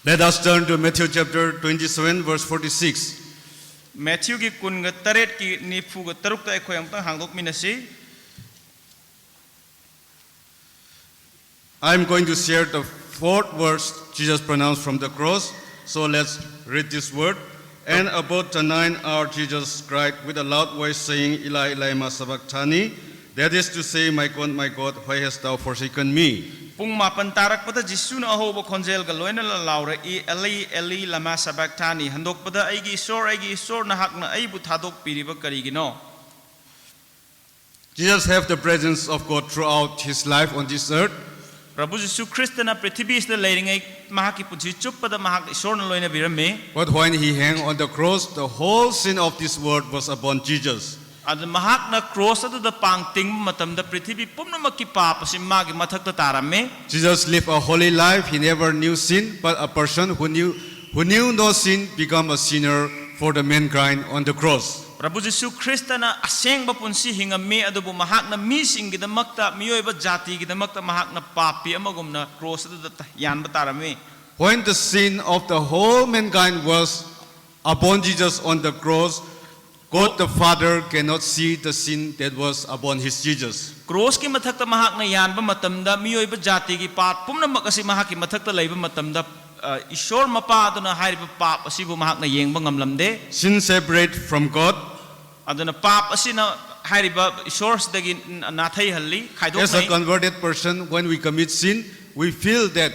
Let us turn to Matthew chapter 27 verse 46. Matthew ki kun ga taret ki nifu ga taruk ta ekhoi amtang hangdok minasi. I am going to share the fourth verse Jesus pronounced from the cross. So let's read this word. And about the 9 hour Jesus cried with a loud voice saying, Eli, Eli, lama sabachthani. That is to say, my God, why hast thou forsaken me? Pung mapan tarak pada Jisu na ahoba konjel ga loina la laura I Eli, Eli, lama sabachthani. Handok pada aigi isor na hak na aibu thadok piriba karigino. Jesus have the presence of God throughout his life on this earth. Prabhu Jisu Christ na prithvi isda leiringai mahaki punchi chuppada mahak isor na loina birame. But when he hung on the cross, the whole sin of this world was upon Jesus. Ad mahak na cross adu da pangting matam da prithvi pumnamakki papa si magi mathak ta tarame. Jesus lived a holy life. He never knew sin, but a person who knew no sin became a sinner for the mankind on the cross. Prabhu Jisu Christ na aseng ba punsi hingami adubu mahak na missing gidamakta miyoy ba jati gidamakta mahak na papi amagum na cross adu da yan batarame. When the sin of the whole mankind was upon Jesus on the cross, God the Father cannot see the sin that was upon his Jesus. Cross ki mathak ta mahak na yan ba matamda miyoy ba jati gi pat pumnamak asi mahak ki mathak ta leiba matamda ishor mapa aduna hairiba pap asibu mahak na yengba ngamlamde. Sin separate from God. Aduna pap asina hairiba ishor sidagi nathai halli khaidok As a nai. converted person, when we commit sin, we feel that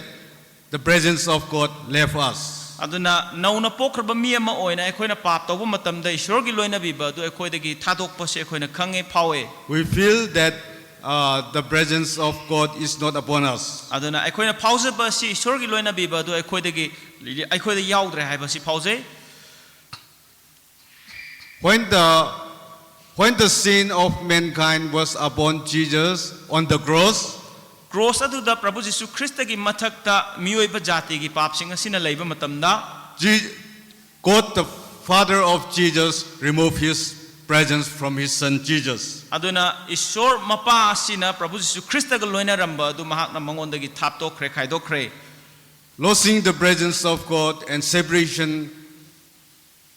the presence of God left us. Aduna nauna pokraba mi ama oina ekhoina pap tawba matamda ishor gi loina biba adu ekhoidagi thadok pa se ekhoina khange phawe. We feel that the presence of God is not upon us. Aduna ekhoina phauze ba si ishor gi loina biba adu ekhoidagi ekhoida yaudre haiba si phauze. When the sin of mankind was upon Jesus on the cross, Cross adu da Prabhu Jisu Christ gi mathak ta miyoy ba jati gi pap sing asina leiba matamda God the Father of Jesus removed his presence from his son Jesus. aduna ishor mapa asina Prabhu Jisu Christ ga loina ramba adu mahak na mangonda gi thapto khre khaido khre. Losing the presence of God and separation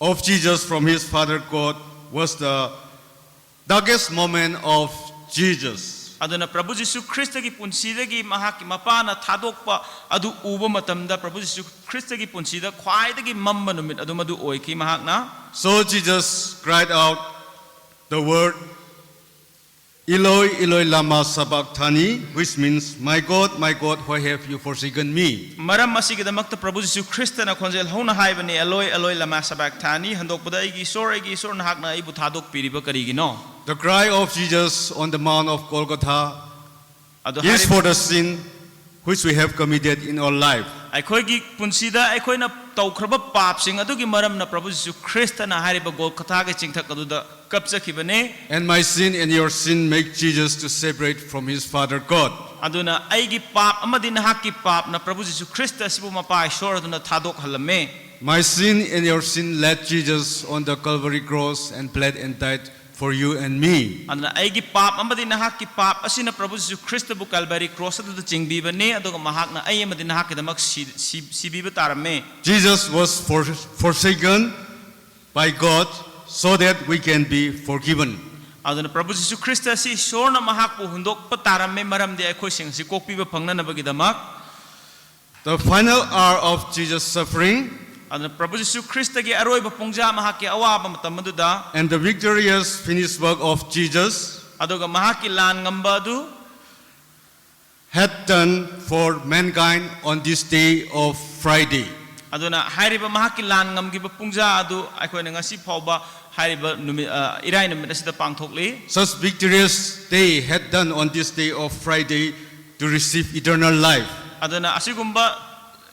of Jesus from his Father God was the darkest moment of Jesus. Aduna Prabhu Jisu Christ gi punsida gi mahak ki mapa na thadokpa adu uba matamda Prabhu Jisu Christ gi punsida khwaida gi mamma numit adu madu oiki mahak na. So Jesus cried out the word Eloi, Eloi, lama sabachthani, which means, my God, why have you forsaken me? Maram masigi damakta Prabhu Jisu Christ na khonjel hona haibani Eloi, Eloi, lama sabachthani handok pada igi isor na hak na ibu thadok piriba karigino. The cry of Jesus on the Mount of Golgotha Adu is for the sin which we have committed in our life. Aikoi gi punsida aikoi na taukraba pap sing adu gi maram na Prabhu Jisu Christ na hariba Golgotha ge chingthak adu da kapchakibane. And my sin and your sin make Jesus to separate from his Father God. Aduna aigi pap amadi na hak ki pap na Prabhu Jisu Christ sibu mapa ishor aduna thadok halame. My sin and your sin led Jesus on the Calvary cross and bled and died for you and me. Aduna aigi pap amadi na hak ki pap asina Prabhu Jisu Christ bu Calvary cross adu da chingbi bane adu mahak na ai amadi na hak ki damak sibi tarame. Jesus was forsaken by God so that we can be forgiven. Aduna Prabhu Jisu Christ si ishor na mahak pu hundok pa tarame maram de aikoi sing si kokpi ba phangna na bagi damak. The final hour of Jesus' suffering Aduna Prabhu Jisu Christ gi aroi ba pungja mahak ki awaba matam adu da and the victorious finished work of Jesus aduga mahak ki lan ngamba adu had done for mankind on this day of Friday. Aduna hairiba mahak ki lan ngam gi ba pungja adu aikoi na ngasi phauba hairiba numi irai numit asida pangthokli. Such victorious day had done on this day of Friday to receive eternal life. Aduna asigumba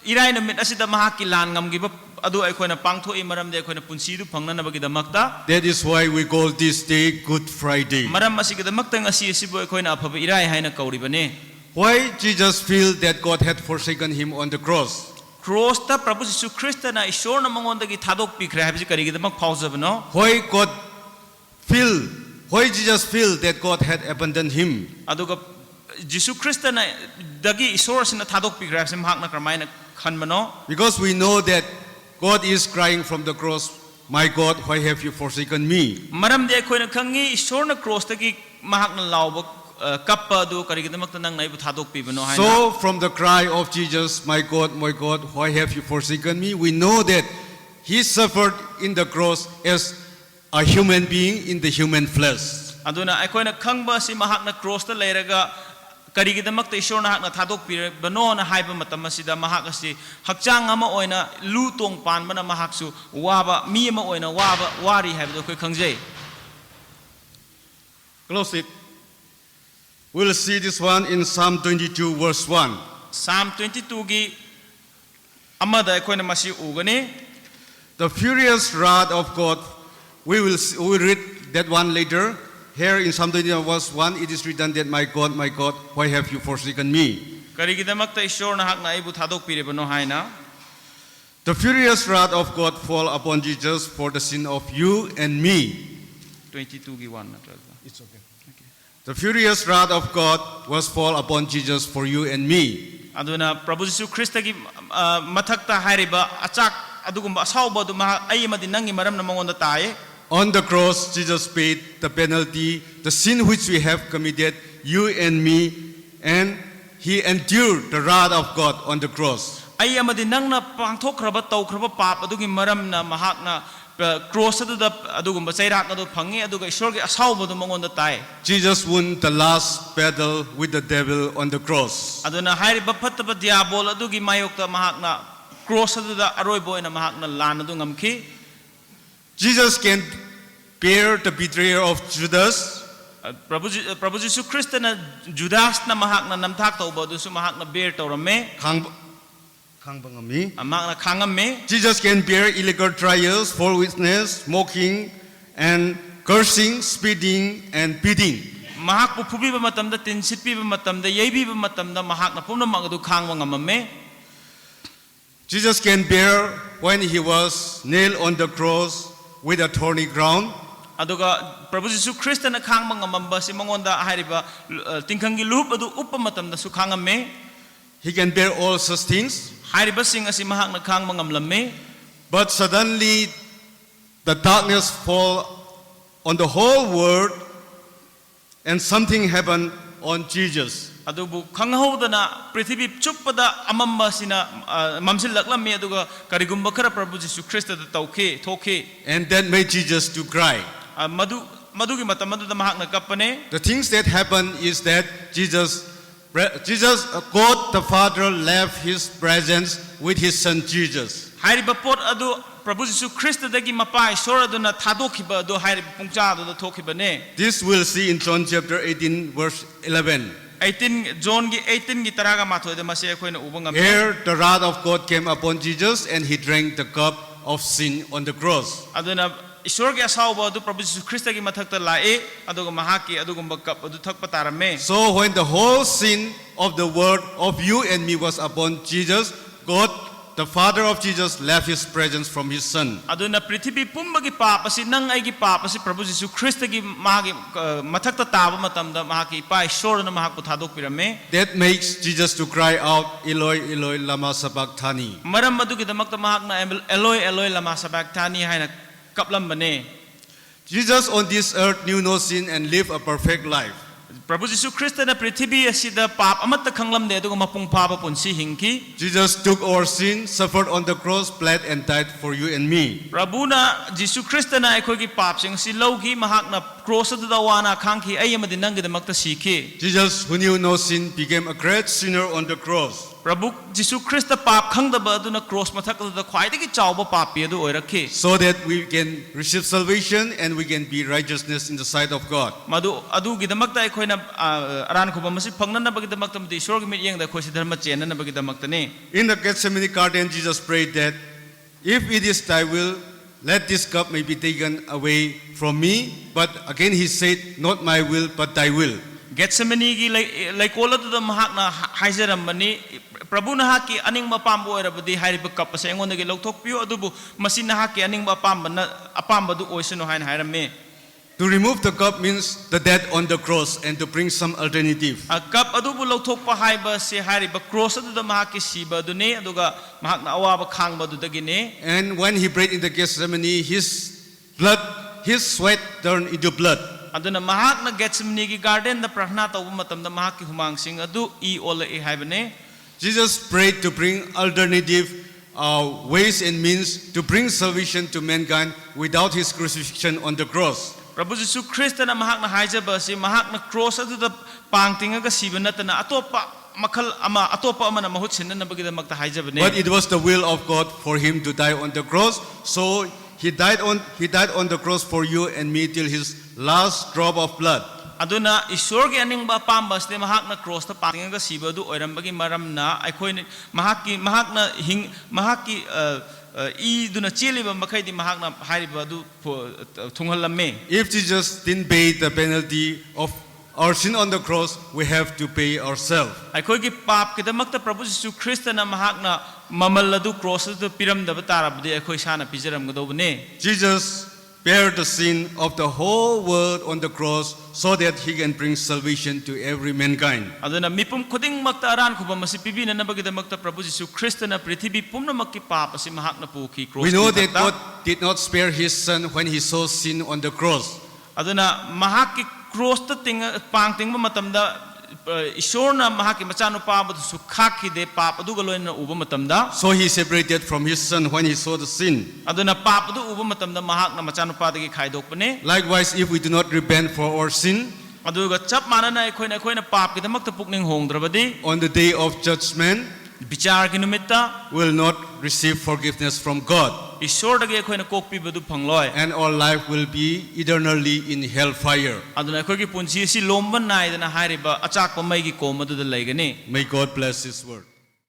irai numit asida mahak ki lan ngam gi ba adu aikoi na pangthoi maram de aikoi na punsi du phangna na bagi damakta. That is why we call this day Good Friday. Maram asigi damakta ngasi asibu aikoi na aphaba irai haina kauribane. Why Jesus feel that God had forsaken him on the cross? Cross ta Prabhu Jisu Christ na ishor na mangonda gi thadok pikre habji karigi damak phaujabno. Why Jesus feel that God had abandoned him? Aduga Jisu Christ na dagi ishor sina thadok pikre habji mahak na kramaina khanmano Because we know that God is crying from the cross, "My God, why have you forsaken me?" maram de khoi na khangi ishor na cross ta ki mahak na law kappa du karigidamak nang naibu thadok pibano haina So from the cry of Jesus, my God, why have you forsaken me?" we know that he suffered in the cross as a human being in the human flesh. aduna khoi na khangba si mahak na cross ta leiraga karigidamak ta ishor na hak na thadok pibano na haiba matam asida mahak asi hakchang ama oina lu tong pan bana mahak su waba mi ama oina waba wari haiba khoi khangjai. Close it. We'll see this one in Psalm 22 verse 1. Psalm 22 gi amada khoi na masi ugani The furious wrath of God, we will read that one later. Here in Psalm 22 verse 1, it is written that, my God, why have you forsaken me?" karigidamak ta ishor na hak na aibu thadok piribano haina The furious wrath of God fall upon Jesus for the sin of you and me. 22 gi 1 na 12. It's okay. The furious wrath of God was fall upon Jesus for you and me. aduna Prabhu Jisu Krista gi mathakta hairiba achak adugumba asauba du ma ai madi nangi maram na mangonda tae On the cross, Jesus paid the penalty, the sin which we have committed, you and me, and he endured the wrath of God on the cross. ai amadi nangna pangthokraba tawkraba pap adugi maram na mahakna cross adуда adugumba chairak adu phangi aduga ishor gi asauba du mangonda tae Jesus won the last battle with the devil on the cross. aduna hairiba phattaba diabol adugi mayokta mahakna cross aduda aroibo ina mahakna lan adu ngamki Jesus can bear the betrayal of Judas. Prabhu Jisu Krista na Judas na mahakna namthak tawba du su mahakna bear tawrame mahakna khangam Jesus can bear illegal trials, false witness, mocking, and cursing, spitting, and beating. mahak pu phubi ba matam da tin sitpi ba matam da yeibi ba matam da mahak na pumna mag du khangwa ngamame Jesus can bear when he was nailed on the cross with a thorny crown. aduga Prabhu Jisu Krista na khangma ngamamba si mangonda hairiba tingkhangi lup adu uppa matam da su khangame He can bear all such things. hairiba sing asi mahak na khangma ngamlamme But suddenly the darkness fall on the whole world and something happened on Jesus. adubu khanghaudana prithvi chuppada amamba sina mamsil laklame aduga karigumba khara Prabhu Jisu Krista da tawkhe thokhe And that made Jesus to cry. madugi matam madu da mahak na kapane The things that happened is that God the Father left his presence with his son Jesus. hairiba pot adu Prabhu Jisu Krista dagi mapai sor aduna thadokhiba adu hairiba pungcha adu thokhiba ne This we'll see in John chapter 18 verse 11. 18 John gi 18 gi taraga mathoi da mase khoina ubangam Here the wrath of God came upon Jesus and he drank the cup of sin on the cross. aduna ishor gi asauba adu Prabhu Jisu Krista gi mathakta lae aduga mahaki adugumba kap adu thakpa tarame So when the whole sin of the world of you and me was upon Jesus, God the Father of Jesus left his presence from his son. aduna prithvi pumbagi papasi nang ai gi papasi Prabhu Jisu Krista gi mahagi mathakta taba matamda mahaki pa ishor na mahakpu thadok pirame That makes Jesus to cry out, "Eloi, Eloi, lama sabachthani." maram adugi damakta mahakna Eloi Eloi lama sabachthani haina kaplam bane Jesus on this earth knew no sin and lived a perfect life. Prabhu Jisu Krista na prithvi asida pap amatta khanglam de aduga mapung phaba punsi hingki Jesus took our sin, suffered on the cross, bled and died for you and me. Prabhu na Jisu Krista na aikoi gi pap sing si logi mahak na cross adu dawana khangki ai amadi nanggi damakta sikhi Jesus, who knew no sin, became a great sinner on the cross. Prabhu Jisu Krista pap khangdaba aduna cross mathak adu khwaidagi chawba papi adu oirakhi So that we can receive salvation and we can be righteousness in the sight of God. madu adu gi damakta aikoi na aran khoba masi phangnana bagi damakta mdi ishor gi mit yeng da khoi si dharma chenana bagi damakta ne In the Gethsemane garden, Jesus prayed that, "If it is thy will, let this cup may be taken away from me." But again he said, "Not my will, but thy will." Gethsemane gi laikola adu da mahak na haijaram mani Prabhu na haki aning mapambo erabadi hairiba kap ase engon gi lokthok piu adubu masi na haki aning mapamba na apamba du oisano hain hairame To remove the cup means the death on the cross and to bring some alternative. Cup adubu lauthokpa haiba se hariba cross aduda mahakki siba adune aduga mahakna awaba khangba adudagine. And when he prayed in the Gethsemane, his sweat turned into blood. Aduna mahakna Gethsemane gi garden da prarthana tawba matamda mahakki humang sing adu I ola e haibane. Jesus prayed to bring alternative ways and means to bring salvation to mankind without his crucifixion on the cross. Prabhu Jesu Christ na mahakna haijaba si mahakna cross aduda pangtingaga siba natana atopa makal ama atopa ama na mahut sinna bagida magta haijabane. But it was the will of God for him to die on the cross. So he died on the cross for you and me till his last drop of blood. Aduna isor gi aning ba pambas de mahakna cross ta pangtingaga siba du oirambagi maramna aikhoin mahakki I duna chiliba makai mahakna hariba du thunghalamme. If Jesus didn't pay the penalty of our sin on the cross, we have to pay ourselves. Aikoi gi pap kidamakta Prabhu Jesu Christ na mahakna mamal adu cross du piramdaba tarabdi aikoi sana pijaramgadobne. Jesus bear the sin of the whole world on the cross so that he can bring salvation to every mankind. Aduna mipum khuding makta aran khuba masi pibina nabagidamakta Prabhu Jesu Christ na prithvi pumnamakki pap asi mahakna pukhi cross. We know that God did not spare his son when he saw sin on the cross. Aduna mahakki cross ta pangting matamda Ishorna mahakki machanupa badu sukhaki de pap aduga loina uba matamda. So he separated from his son when he saw the sin. Aduna pap adu uba matamda mahakna machanupa dagi khaidokpane. Likewise, if we do not repent for our sin, Aduga chap manana aikhoina pap kidamakta pukning hongdrabadi on the day of judgment, bichar ki numitta will not receive forgiveness from God, Ishor dagi aikhoina kokpi badu phangloi. and our life will be eternally in hellfire. Aduna aikhoigi punsi si lomban naidana hairiba achakpa mai gi kom adu da laigani. May God bless his word.